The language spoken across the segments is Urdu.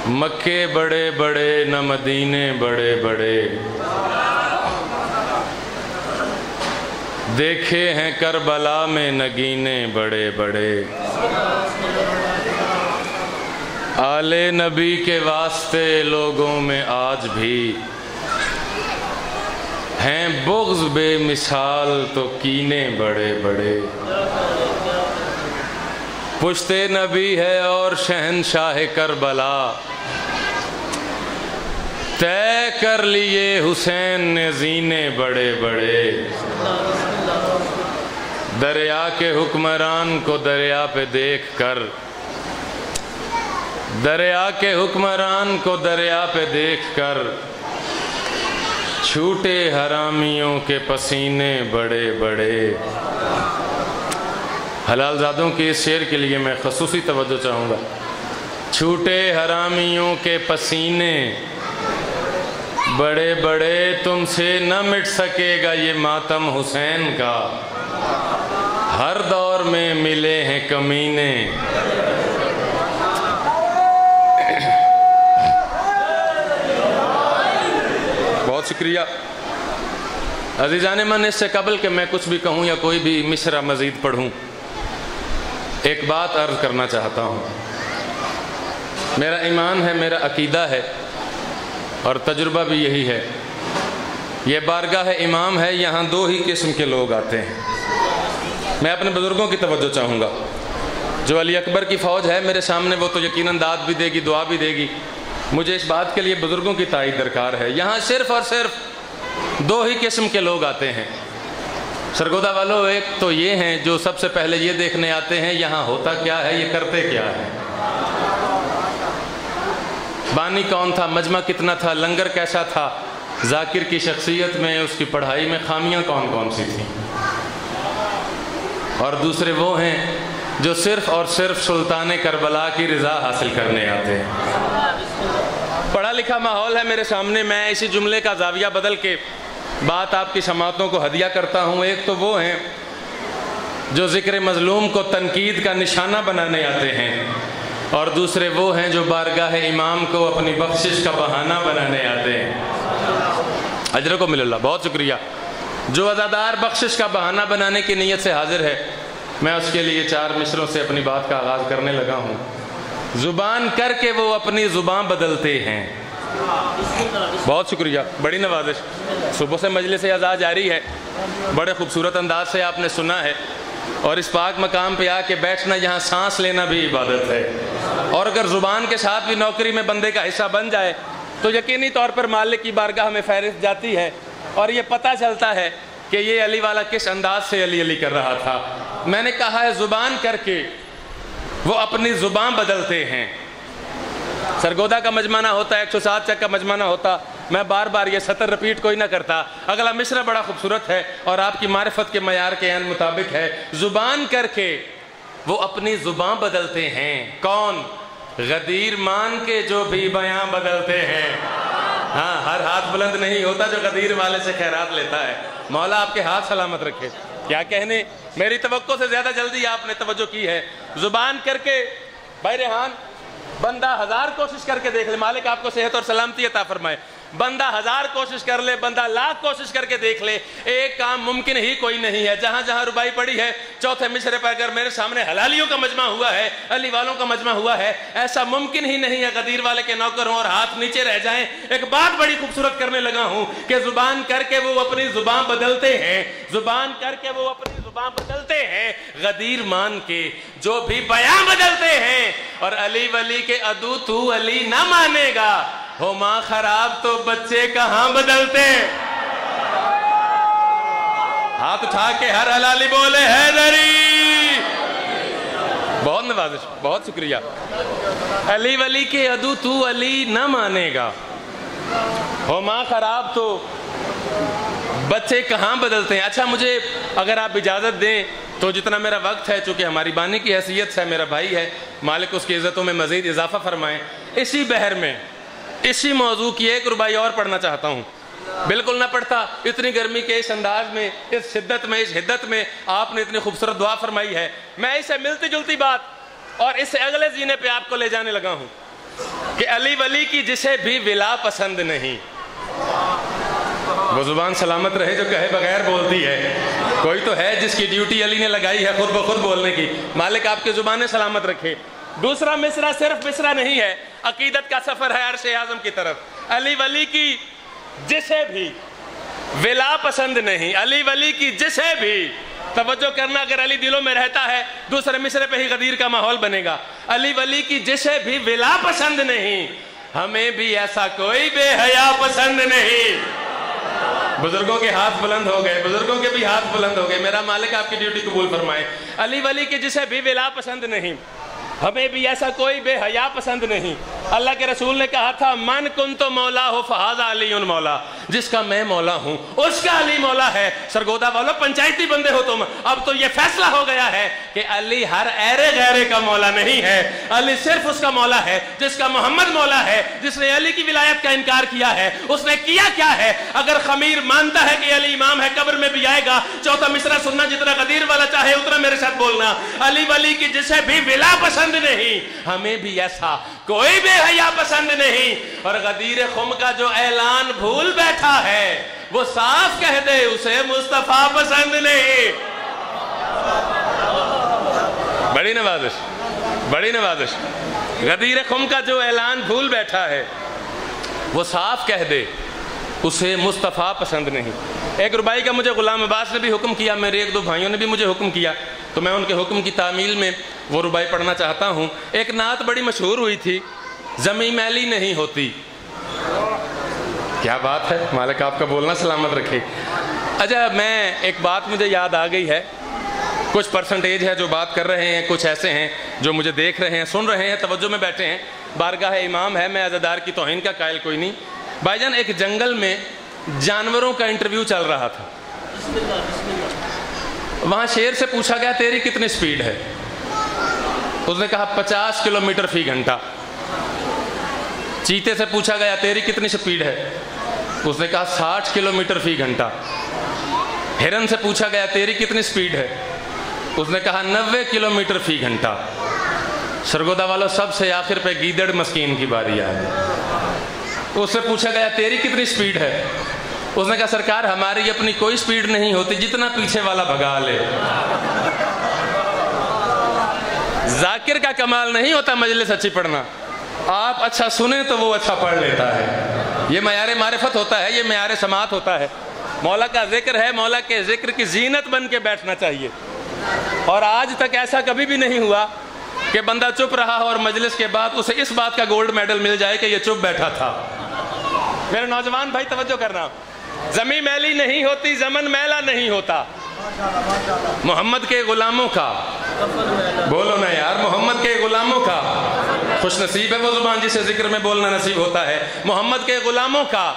مکے بڑے بڑے نہ مدینے بڑے بڑے، دیکھے ہیں کربلا میں نگینے بڑے بڑے۔ آل نبی کے واسطے لوگوں میں آج بھی ہیں بغض بے مثال تو کینے بڑے بڑے۔ پشت نبی ہے اور شہنشاہ کربلا، طے کر لیے حسین نے زینے بڑے بڑے۔ دریا کے حکمران کو دریا پہ دیکھ کر، دریا کے حکمران کو دریا پہ دیکھ کر، چھوٹے حرامیوں کے پسینے بڑے بڑے۔ حلال زادوں کے اس شعر کے لیے میں خصوصی توجہ چاہوں گا۔ چھوٹے حرامیوں کے پسینے بڑے بڑے، تم سے نہ مٹ سکے گا یہ ماتم حسین کا، ہر دور میں ملے ہیں کمینے۔ بہت شکریہ عزیزان من۔ اس سے قبل کہ میں کچھ بھی کہوں یا کوئی بھی مصرع مزید پڑھوں، ایک بات عرض کرنا چاہتا ہوں۔ میرا ایمان ہے، میرا عقیدہ ہے اور تجربہ بھی یہی ہے، یہ بارگاہ امام ہے، یہاں دو ہی قسم کے لوگ آتے ہیں۔ میں اپنے بزرگوں کی توجہ چاہوں گا۔ جو علی اکبر کی فوج ہے میرے سامنے، وہ تو یقیناً داد بھی دے گی، دعا بھی دے گی۔ مجھے اس بات کے لیے بزرگوں کی تائید درکار ہے۔ یہاں صرف اور صرف دو ہی قسم کے لوگ آتے ہیں سرگودا والوں۔ ایک تو یہ ہیں جو سب سے پہلے یہ دیکھنے آتے ہیں یہاں ہوتا کیا ہے، یہ کرتے کیا ہے، بانی کون تھا، مجمع کتنا تھا، لنگر کیسا تھا، ذاکر کی شخصیت میں، اس کی پڑھائی میں خامیاں کون کون سی تھیں۔ اور دوسرے وہ ہیں جو صرف اور صرف سلطان کربلا کی رضا حاصل کرنے آتے ہیں۔ پڑھا لکھا ماحول ہے میرے سامنے، میں اسی جملے کا زاویہ بدل کے بات آپ کی سماعتوں کو ہدیہ کرتا ہوں۔ ایک تو وہ ہیں جو ذکر مظلوم کو تنقید کا نشانہ بنانے آتے ہیں، اور دوسرے وہ ہیں جو بارگاہ امام کو اپنی بخشش کا بہانہ بنانے آتے ہیں۔ اجرکم اللہ، بہت شکریہ۔ جو عزادار بخشش کا بہانہ بنانے کی نیت سے حاضر ہے، میں اس کے لیے 4 مصروں سے اپنی بات کا آغاز کرنے لگا ہوں۔ زبان کر کے وہ اپنی زبان بدلتے ہیں۔ بہت شکریہ، بڑی نوازش۔ صبح سے مجلس عزا جاری ہے، بڑے خوبصورت انداز سے آپ نے سنا ہے، اور اس پاک مقام پہ آ کے بیٹھنا، یہاں سانس لینا بھی عبادت ہے۔ اور اگر زبان کے ساتھ بھی نوکری میں بندے کا حصہ بن جائے تو یقینی طور پر مالک کی بارگاہ میں فہرست جاتی ہے، اور یہ پتہ چلتا ہے کہ یہ علی والا کس انداز سے علی علی کر رہا تھا۔ میں نے کہا ہے زبان کر کے وہ اپنی زبان بدلتے ہیں۔ سرگودا کا مجمع نہ ہوتا، 107 چک کا مجمع نہ ہوتا، میں بار بار یہ سطر رپیٹ کوئی نہ کرتا۔ اگلا مصرع بڑا خوبصورت ہے اور آپ کی معرفت کے معیار کے عین مطابق ہے۔ زبان کر کے وہ اپنی زبان بدلتے ہیں۔ کون؟ غدیر مان کے جو بھی بیان بدلتے ہیں۔ ہاں، ہر ہاتھ بلند نہیں ہوتا جو غدیر والے سے خیرات لیتا ہے۔ مولا آپ کے ہاتھ سلامت رکھے۔ کیا کہنے، میری توقع سے زیادہ جلدی آپ نے توجہ کی ہے۔ زبان کر کے بھائی ریحان، بندہ 1000 کوشش کر کے دیکھ لے، مالک آپ کو صحت اور سلامتی عطا فرمائے، بندہ 1000 کوشش کر لے، بندہ 1,00,000 کوشش کر کے دیکھ لے، ایک کام ممکن ہی کوئی نہیں ہے۔ جہاں جہاں ربائی پڑی ہے، چوتھے مصرے پر اگر میرے سامنے حلالیوں کا مجمع ہوا ہے، علی والوں کا مجمع ہوا ہے، ایسا ممکن ہی نہیں ہے غدیر والے کے نوکر ہوں اور ہاتھ نیچے رہ جائیں۔ ایک بات بڑی خوبصورت کرنے لگا ہوں کہ زبان کر کے وہ اپنی زبان بدلتے ہیں۔ زبان کر کے وہ اپنی زبان بدلتے ہیں، غدیر مان کے جو بھی بیان بدلتے ہیں۔ اور علی ولی کے عدو تو علی نہ مانے گا، ہو ماں خراب تو بچے کہاں بدلتے۔ ہاتھ اٹھا کے ہر حلالی بولے حیدری۔ بہت نوازش، بہت شکریہ۔ علی ولی کے عدو تو علی نہ مانے گا، ہو ماں خراب تو بچے کہاں بدلتے ہیں۔ اچھا، مجھے اگر آپ اجازت دیں تو جتنا میرا وقت ہے، چونکہ ہماری بانی کی حیثیت سے میرا بھائی ہے، مالک اس کی عزتوں میں مزید اضافہ فرمائیں، اسی بحر میں اسی موضوع کی 1 ربائی اور پڑھنا چاہتا ہوں۔ بالکل نہ پڑھتا، اتنی گرمی کے اس انداز میں، اس شدت میں، اس حدت میں آپ نے اتنی خوبصورت دعا فرمائی ہے۔ میں اسے ملتی جلتی بات اور اس سے اگلے زینے پہ آپ کو لے جانے لگا ہوں۔ کہ علی ولی کی جسے بھی ولا پسند نہیں. وہ زبان سلامت رہے جو کہے بغیر بولتی ہے. کوئی تو ہے جس کی ڈیوٹی علی نے لگائی ہے خود بخود بولنے کی. مالک آپ کی زبانیں سلامت رکھے. دوسرا مصرع صرف مصرع نہیں ہے، عقیدت کا سفر ہے عرش اعظم کی طرف. علی ولی کی جسے بھی ولا پسند نہیں. علی ولی کی جسے بھی، توجہ کرنا، اگر علی دلوں میں رہتا ہے دوسرے مصرے پہ ہی غدیر کا ماحول بنے گا. علی ولی کی جسے بھی ولا پسند نہیں، ہمیں بھی ایسا کوئی بے حیا پسند نہیں. بزرگوں کے ہاتھ بلند ہو گئے، بزرگوں کے بھی ہاتھ بلند ہو گئے. میرا مالک آپ کی ڈیوٹی قبول فرمائے. علی ولی کی جسے بھی ولا پسند نہیں، ہمیں بھی ایسا کوئی بے حیا پسند نہیں. اللہ کے رسول نے کہا تھا من کنت مولا ہو فہذا علی مولا، جس کا میں مولا ہوں اس کا علی مولا ہے. سرگودا والو پنچایتی بندے ہو تم، اب تو یہ فیصلہ ہو گیا ہے کہ علی ہر ایرے غیرے کا مولا نہیں ہے. علی صرف اس کا مولا ہے جس کا محمد مولا ہے. جس نے علی کی ولایت کا انکار کیا ہے اس نے کیا کیا ہے؟ اگر خمیر مانتا ہے کہ علی امام ہے قبر میں بھی آئے گا. چوتھا مصرع سننا، جتنا غدیر والا چاہے اتنا میرے ساتھ بولنا. علی ولی کی جسے بھی ولا پسند نہیں، ہمیں بھی ایسا کوئی بے حیا پسند نہیں. اور غدیر خم کا جو اعلان بھول بیٹھا ہے وہ صاف کہہ دے اسے مصطفیٰ پسند نہیں. بڑی نوازش، بڑی نوازش. غدیر خم کا جو اعلان بھول بیٹھا ہے وہ صاف کہہ دے اسے مصطفیٰ پسند نہیں. ایک ربائی کا مجھے غلام عباس نے بھی حکم کیا، میرے ایک دو بھائیوں نے بھی مجھے حکم کیا، تو میں ان کے حکم کی تعمیل میں وہ ربائی پڑھنا چاہتا ہوں. ایک نعت بڑی مشہور ہوئی تھی، زمیں میلی نہیں ہوتی. کیا بات ہے، مالک آپ کا بولنا سلامت رکھے. اچھا، میں ایک بات مجھے یاد آ گئی ہے. کچھ پرسنٹیج ہے جو بات کر رہے ہیں، کچھ ایسے ہیں جو مجھے دیکھ رہے ہیں، سن رہے ہیں، توجہ میں بیٹھے ہیں. بارگاہ امام ہے، میں عزادار کی توہین کا قائل کوئی نہیں. بھائی جان، ایک جنگل میں جانوروں کا انٹرویو چل رہا تھا. وہاں شیر سے پوچھا گیا تیری کتنی سپیڈ ہے؟ اس نے کہا 50 کلومیٹر فی گھنٹہ. چیتے سے پوچھا گیا تیری کتنی سپیڈ ہے؟ اس نے کہا 60 کلومیٹر فی گھنٹہ. ہرن سے پوچھا گیا تیری کتنی سپیڈ ہے؟ اس نے کہا 90 کلومیٹر فی گھنٹہ. سرگودا والوں، سب سے آخر پہ گیدڑ مسکین کی باری آئی. اس سے پوچھا گیا تیری کتنی سپیڈ ہے؟ اس نے کہا سرکار ہماری اپنی کوئی سپیڈ نہیں ہوتی، جتنا پیچھے والا بھگا لے. ذاکر کا کمال نہیں ہوتا مجلس اچھی پڑھنا، آپ اچھا سنیں تو وہ اچھا پڑھ لیتا ہے. یہ معیار معرفت ہوتا ہے، یہ معیار سماعت ہوتا ہے. مولا کا ذکر ہے، مولا کے ذکر کی زینت بن کے بیٹھنا چاہیے. اور آج تک ایسا کبھی بھی نہیں ہوا کہ بندہ چپ رہا اور مجلس کے بعد اسے اس بات کا گولڈ میڈل مل جائے کہ یہ چپ بیٹھا تھا. میرے نوجوان بھائی توجہ کرنا، زمیں میلی نہیں ہوتی، زمن میلا نہیں ہوتا. محمد کے غلاموں کا، بولو نا یار، محمد کے غلاموں کا خوش نصیب ہے وہ زبان جسے ذکر میں بولنا نصیب ہوتا ہے. محمد کے غلاموں کا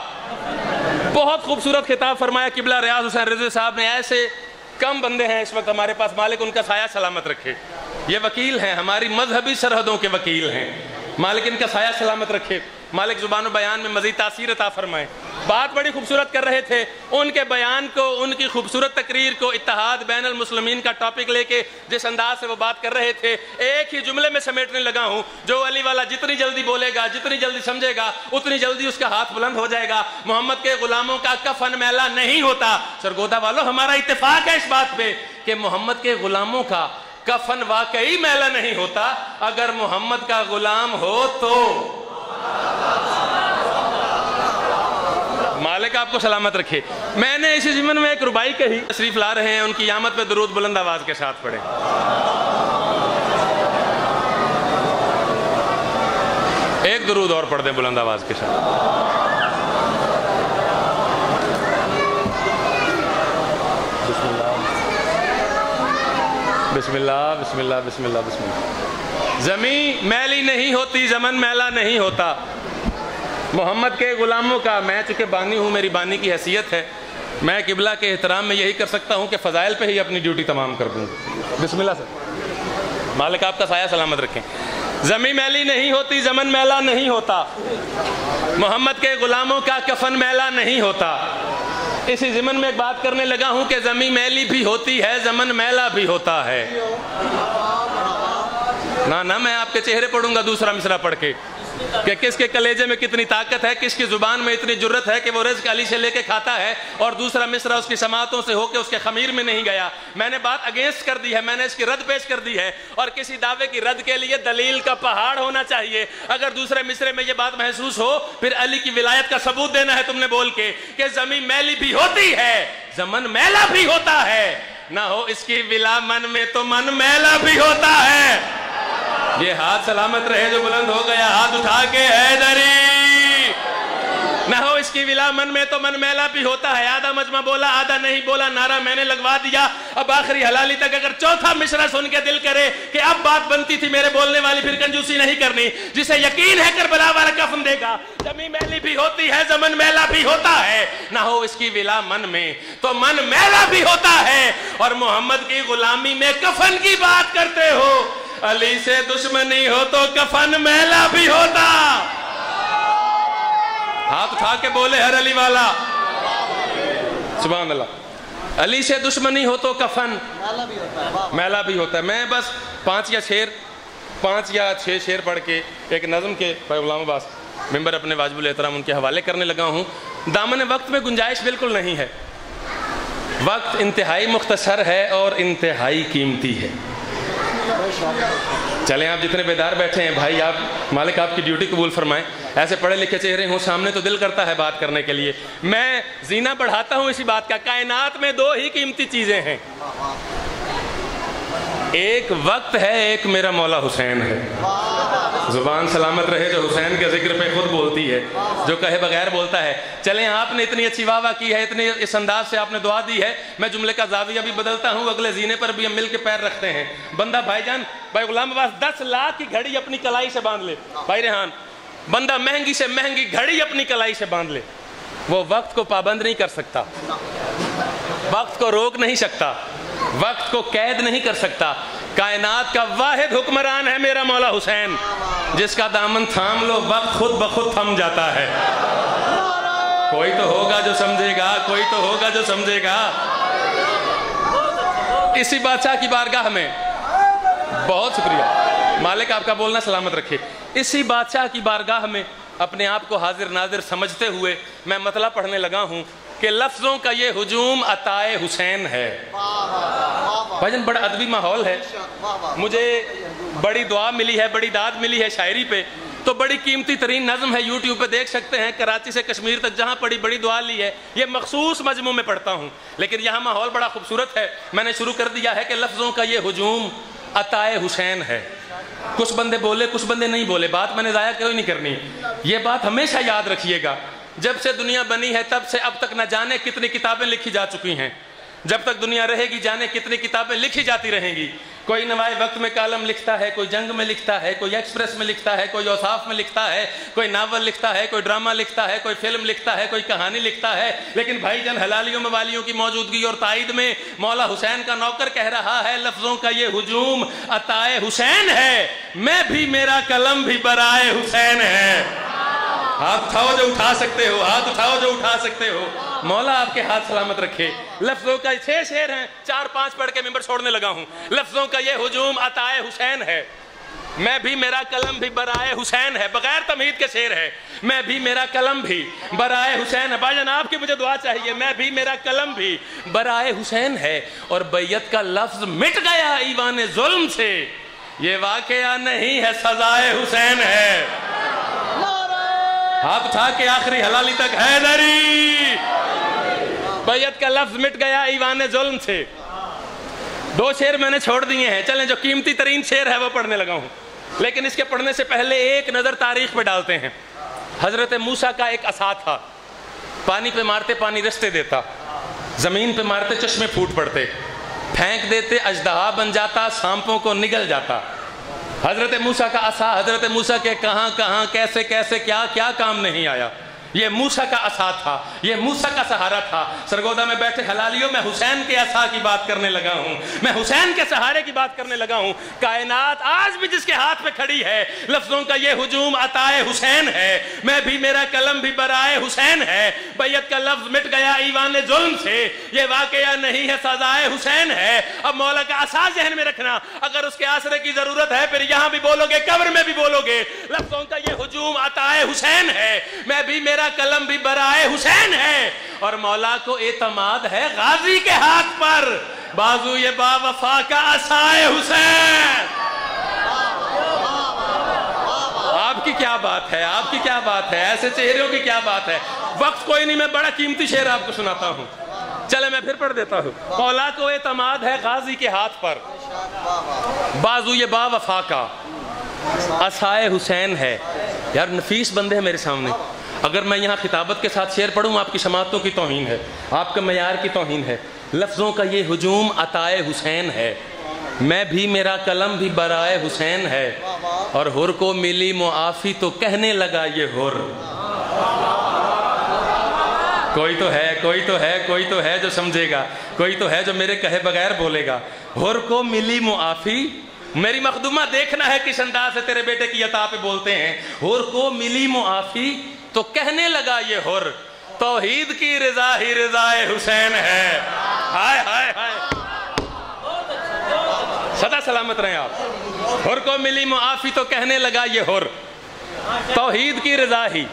بہت خوبصورت خطاب فرمایا قبلہ ریاض حسین رضوی صاحب نے. ایسے کم بندے ہیں اس وقت ہمارے پاس، مالک ان کا سایہ سلامت رکھے. یہ وکیل ہیں، ہماری مذہبی سرحدوں کے وکیل ہیں، مالک ان کا سایہ سلامت رکھے. مالک زبان و بیان میں مزید تاثیر عطا فرمائے. بات بڑی خوبصورت کر رہے تھے، ان کے بیان کو، ان کی خوبصورت تقریر کو اتحاد بین المسلمین کا ٹاپک لے کے جس انداز سے وہ بات کر رہے تھے، ایک ہی جملے میں سمیٹنے لگا ہوں. جو علی والا جتنی جلدی بولے گا، جتنی جلدی سمجھے گا، اتنی جلدی اس کا ہاتھ بلند ہو جائے گا. محمد کے غلاموں کا کفن میلا نہیں ہوتا. سرگودا والو، ہمارا اتفاق ہے اس بات پہ کہ محمد کے غلاموں کا کفن واقعی میلا نہیں ہوتا. اگر محمد کا غلام ہو تو مالک آپ کو سلامت رکھے. میں نے اسی ضمن میں ایک ربائی کہی، تشریف لا رہے ہیں، ان کی آمد پہ درود بلند آواز کے ساتھ پڑھیں. ایک درود اور پڑھ دیں بلند آواز کے ساتھ. بسم اللہ بسم اللہ بسم اللہ بسم اللہ. زمین میلی نہیں ہوتی، زمن میلا نہیں ہوتا. محمد کے غلاموں کا، میں چونکہ بانی ہوں، میری بانی کی حیثیت ہے، میں قبلہ کے احترام میں یہی کر سکتا ہوں کہ فضائل پہ ہی اپنی ڈیوٹی تمام کر دوں. بسم اللہ سر. مالک آپ کا سایہ سلامت رکھیں. زمین میلی نہیں ہوتی، زمن میلا نہیں ہوتا. محمد کے غلاموں کا کفن میلا نہیں ہوتا. اسی ضمن میں ایک بات کرنے لگا ہوں کہ زمین میلی بھی ہوتی ہے، زمن میلا بھی ہوتا ہے. نہ میں آپ کے چہرے پڑھوں گا دوسرا مصرع پڑھ کے کہ کس کے کلیجے میں کتنی طاقت ہے، کس کی زبان میں اتنی جرت ہے کہ وہ رزق علی سے لے کے کھاتا ہے اور دوسرا مصرع اس کی سماعتوں سے ہو کے اس کے خمیر میں نہیں گیا۔ میں نے بات اگینسٹ کر دی ہے، میں نے اس کی رد پیش کر دی ہے، اور کسی دعوے کی رد کے لیے دلیل کا پہاڑ ہونا چاہیے۔ اگر دوسرے مصرے میں یہ بات محسوس ہو پھر علی کی ولایت کا ثبوت دینا ہے تم نے بول کے کہ زمین میلی بھی ہوتی ہے، زمن میلا بھی ہوتا ہے، نہ ہو اس کی ولا من میں تو من میلا بھی ہوتا ہے۔ یہ ہاتھ سلامت رہے جو بلند ہو گیا، ہاتھ اٹھا کے حیدری، نہ ہو اس کی ولا من میں تو من میلا بھی ہوتا ہے۔ آدھا مجمع بولا، آدھا نہیں بولا، نعرہ میں نے لگوا دیا۔ اب آخری حلالی تک اگر چوتھا مصرع سن کے دل کرے کہ اب بات بنتی تھی میرے بولنے والی، پھر کنجوسی نہیں کرنی، جسے یقین ہے کربلا والا کفن دے گا۔ زمین میلی بھی ہوتی ہے، زمن میلا بھی ہوتا ہے، نہ ہو اس کی ولا من میں تو من میلا بھی ہوتا ہے۔ اور محمد کی غلامی میں کفن کی بات کرتے ہو، علی سے دشمنی ہو تو کفن میلا بھی ہوتا۔ ہاتھ اٹھا کے بولے ہر علی والا سبحان اللہ۔ علی سے دشمنی ہو تو کفن میلا بھی ہوتا ہے۔ میں بس 5 یا 6 شعر پڑھ کے ایک نظم کے غلام عباس ممبر اپنے واجب الاحترام ان کے حوالے کرنے لگا ہوں۔ دامن وقت میں گنجائش بالکل نہیں ہے، وقت انتہائی مختصر ہے اور انتہائی قیمتی ہے۔ چلیں آپ جتنے بیدار بیٹھے ہیں بھائی، آپ مالک آپ کی ڈیوٹی قبول فرمائیں۔ ایسے پڑھے لکھے چہرے ہوں سامنے تو دل کرتا ہے بات کرنے کے لیے۔ میں زینہ بڑھاتا ہوں اسی بات کا، کائنات میں 2 ہی قیمتی چیزیں ہیں، ایک وقت ہے، ایک میرا مولا حسین ہے۔ زبان سلامت رہے جو حسین کے ذکر پہ خود بولتی ہے، جو کہے بغیر بولتا ہے۔ چلیں آپ نے اتنی اچھی واہ کی ہے، اتنے اس انداز سے آپ نے دعا دی ہے، میں جملے کا زاویہ بھی بدلتا ہوں، اگلے زینے پر بھی ہم مل کے پیر رکھتے ہیں۔ بندہ بھائی جان، بھائی غلام عباس 10 لاکھ کی گھڑی اپنی کلائی سے باندھ لے، بھائی ریحان بندہ مہنگی سے مہنگی گھڑی اپنی کلائی سے باندھ لے، وہ وقت کو پابند نہیں کر سکتا، وقت کو روک نہیں سکتا، وقت کو قید نہیں کر سکتا۔ کائنات کا واحد حکمران ہے میرا مولا حسین، جس کا دامن تھام لو وقت خود بخود تھم جاتا ہے۔ کوئی تو ہوگا جو سمجھے گا، کوئی تو ہوگا جو سمجھے گا۔ اسی بادشاہ کی بارگاہ میں، بہت شکریہ مالک آپ کا بولنا سلامت رکھے، اسی بادشاہ کی بارگاہ میں اپنے آپ کو حاضر ناظر سمجھتے ہوئے میں مطلع پڑھنے لگا ہوں کہ لفظوں کا یہ ہجوم عطائے حسین ہے۔ بھائی بڑا ادبی ماحول ہے، مجھے بڑی دعا ملی ہے، بڑی داد ملی ہے شاعری پہ، تو بڑی قیمتی ترین نظم ہے، یوٹیوب پہ دیکھ سکتے ہیں، کراچی سے کشمیر تک جہاں پڑھی بڑی دعا لی ہے، یہ مخصوص مجموع میں پڑھتا ہوں، لیکن یہاں ماحول بڑا خوبصورت ہے۔ میں نے شروع کر دیا ہے کہ لفظوں کا یہ ہجوم عطائے حسین ہے۔ کچھ بندے بولے، کچھ بندے نہیں بولے، بات میں نے ضائع کوئی نہیں کرنی، یہ بات ہمیشہ یاد رکھیے گا۔ جب سے دنیا بنی ہے تب سے اب تک نہ جانے کتنی کتابیں لکھی جا چکی ہیں، جب تک دنیا رہے گی جانے کتنی کتابیں لکھی جاتی رہیں گی۔ کوئی نوائے وقت میں کالم لکھتا ہے، کوئی جنگ میں لکھتا ہے، کوئی ایکسپریس میں لکھتا ہے، کوئی اوصاف میں لکھتا ہے، کوئی ناول لکھتا ہے، کوئی ڈرامہ لکھتا ہے، کوئی فلم لکھتا ہے، کوئی کہانی لکھتا ہے، لیکن بھائی جان حلالیوں موالیوں کی موجودگی اور تائید میں مولا حسین کا نوکر کہہ رہا ہے لفظوں کا یہ ہجوم عطائے حسین ہے، میں بھی میرا قلم بھی برائے حسین ہے۔ ہاتھ اٹھاؤ جو اٹھا سکتے ہو، ہاتھ اٹھاؤ جو اٹھا سکتے ہو، مولا آپ کے ہاتھ سلامت رکھے۔ لفظوں کا 6 شعر ہیں، 4-5 پڑھ کے ممبر چھوڑنے لگا ہوں۔ لفظوں کا یہ ہجوم عطائے حسین ہے، میں بھی میرا قلم بھی برائے حسین ہے، بغیر تمہید کے شعر ہے، میں بھی میرا قلم بھی برائے حسین ہے۔ بھائی جان آپ کی مجھے دعا چاہیے، میں بھی میرا قلم بھی برائے حسین ہے، اور بیعت کا لفظ مٹ گیا ایوان ظلم سے، یہ واقعہ نہیں ہے سزائے حسین ہے۔ ہاتھ اٹھا کے آخری حلالی تک حیدری، بیعت کا لفظ مٹ گیا ایوان ظلم سے۔ 2 شعر میں نے چھوڑ دیے ہیں، چلیں جو قیمتی ترین شعر ہے وہ پڑھنے لگا ہوں، لیکن اس کے پڑھنے سے پہلے ایک نظر تاریخ پہ ڈالتے ہیں۔ حضرت موسیٰ کا ایک عصا تھا، پانی پہ مارتے پانی رستے دیتا، زمین پہ مارتے چشمے پھوٹ پڑتے، پھینک دیتے اژدہا بن جاتا، سانپوں کو نگل جاتا۔ حضرت موسیٰ کا عصا، حضرت موسیٰ کے کہاں کیسے کیا کام نہیں آیا، یہ موسیٰ کا عصا تھا، یہ موسیٰ کا سہارا تھا۔ سرگودا میں بیٹھے حلالیوں، میں حسین کے عصا کی بات کرنے لگا ہوں، میں حسین کے سہارے کی بات کرنے لگا ہوں۔ کائنات آج بھی جس کے ہاتھ پہ کھڑی ہے، لفظوں کا یہ ہجوم عطائے حسین ہے، میں بھی میرا قلم بھی برائے حسین ہے، بیعت کا لفظ مٹ گیا ایوان ظلم سے، یہ واقعہ نہیں ہے سزائے حسین ہے۔ اب مولا کا عصا ذہن میں رکھنا، اگر اس کے آسرے کی ضرورت ہے پھر یہاں بھی بولو گے، قبر میں بھی بولو گے، لفظوں کا یہ ہجوم عطائے حسین ہے، میں بھی میرا قلم بھی برائے حسین ہے، اور مولا کو اعتماد ہے غازی کے ہاتھ پر، بازو یہ با وفا کا عصائے حسین۔ آپ کی کیا بات ہے، آپ کی کیا بات ہے، ایسے چہروں کی کیا بات ہے۔ وقت کوئی نہیں، میں بڑا قیمتی شعر آپ کو سناتا ہوں، چلے میں پھر پڑھ دیتا ہوں۔ مولا کو اعتماد ہے غازی کے ہاتھ پر، بازو یہ با وفا کا عصائے حسین ہے۔ یار نفیس بندے ہیں میرے سامنے، اگر میں یہاں خطابت کے ساتھ شعر پڑھوں آپ کی سماعتوں کی توہین ہے، آپ کے معیار کی توہین ہے۔ لفظوں کا یہ ہجوم عطائے حسین ہے، میں بھی میرا قلم بھی برائے حسین ہے، اور حر کو ملی معافی تو کہنے لگا یہ حر۔ کوئی تو ہے، کوئی تو ہے، کوئی تو ہے جو سمجھے گا، کوئی تو ہے جو میرے کہے بغیر بولے گا۔ حر کو ملی معافی، میری مخدومہ دیکھنا ہے کس انداز سے تیرے بیٹے کی عطا پہ بولتے ہیں۔ حر کو ملی معافی تو کہنے لگا یہ حر، توحید کی رضا ہی رضائے حسین ہے۔ ہائے ہائے ہائے، سدا سلامت رہیں آپ۔ حر کو ملی معافی تو کہنے لگا یہ حر، توحید کی رضا ہی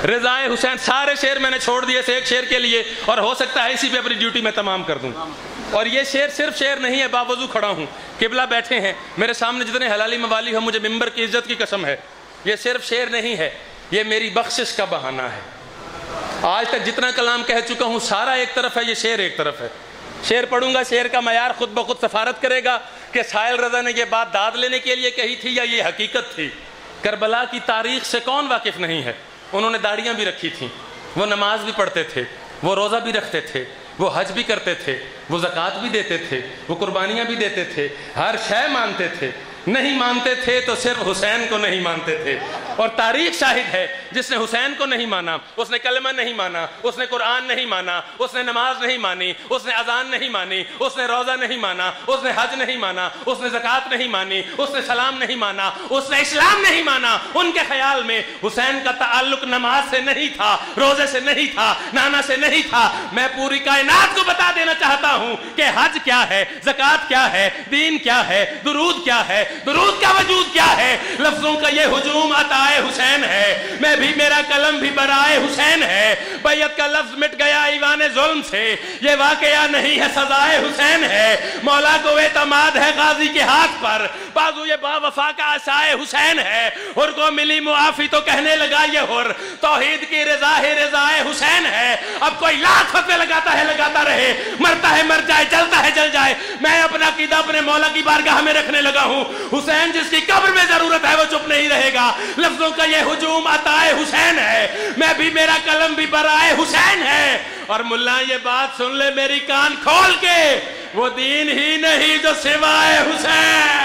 رضائے حسین۔ سارے شعر میں نے چھوڑ دیے سے ایک شعر کے لیے، اور ہو سکتا ہے اسی پہ اپنی ڈیوٹی میں تمام کر دوں۔ اور یہ شعر صرف شعر نہیں ہے، باوضو کھڑا ہوں، قبلہ بیٹھے ہیں میرے سامنے، جتنے حلالی موالی ہو مجھے ممبر کی عزت کی قسم ہے، یہ صرف شعر نہیں ہے، یہ میری بخشش کا بہانہ ہے۔ آج تک جتنا کلام کہہ چکا ہوں سارا ایک طرف ہے، یہ شعر ایک طرف ہے۔ شعر پڑھوں گا، شعر کا معیار خود بخود سفارت کرے گا کہ سائل رضا نے یہ بات داد لینے کے لیے کہی تھی یا یہ حقیقت تھی۔ کربلا کی تاریخ سے کون واقف نہیں ہے؟ انہوں نے داڑیاں بھی رکھی تھیں، وہ نماز بھی پڑھتے تھے، وہ روزہ بھی رکھتے تھے، وہ حج بھی کرتے تھے، وہ زکوٰۃ بھی دیتے تھے، وہ قربانیاں بھی دیتے تھے، ہر شے مانتے تھے۔ نہیں مانتے تھے تو صرف حسین کو نہیں مانتے تھے، اور تاریخ شاہد ہے جس نے حسین کو نہیں مانا، اس نے کلمہ نہیں مانا، اس نے قرآن نہیں مانا، اس نے نماز نہیں مانی، اس نے اذان نہیں مانی، اس نے روزہ نہیں مانا، اس نے حج نہیں مانا، اس نے زکوٰۃ نہیں مانی، اس نے سلام نہیں مانا، اس نے اسلام نہیں مانا۔ ان کے خیال میں حسین کا تعلق نماز سے نہیں تھا، روزے سے نہیں تھا، نانا سے نہیں تھا۔ میں پوری کائنات کو بتا دینا چاہتا ہوں کہ حج کیا ہے، زکوٰۃ کیا ہے، دین کیا ہے، درود کیا ہے، درود کا وجود کیا ہے۔ لفظوں کا یہ ہجوم عطائے حسین ہے، میں بھی میرا قلم بھی برائے حسین ہے، بیعت کا لفظ مٹ گیا ایوان ظلم سے، یہ واقعہ نہیں ہے سزائے حسین ہے، مولا کو اعتماد ہے غازی کے ہاتھ پر، بازو یہ با وفا کا عصائے حسین ہے، حر کو ملی معافی تو کہنے لگا یہ حر، توحید کی رضا ہی رضائے حسین ہے۔ اب کوئی لاکھ فتوے لگاتا ہے لگاتا رہے، مرتا ہے مر جائے، جلتا ہے جل جائے، میں اپنا عقیدہ اپنے مولا کی بارگاہ میں رکھنے لگا ہوں۔ حسین جس کی قبر میں ضرورت ہے وہ چپ نہیں رہے گا۔ لفظوں کا یہ ہجوم عطائے حسین ہے، میں بھی میرا قلم بھی برائے حسین ہے، اور ملا یہ بات سن لے میری کان کھول کے، وہ دین ہی نہیں جو سوائے حسین۔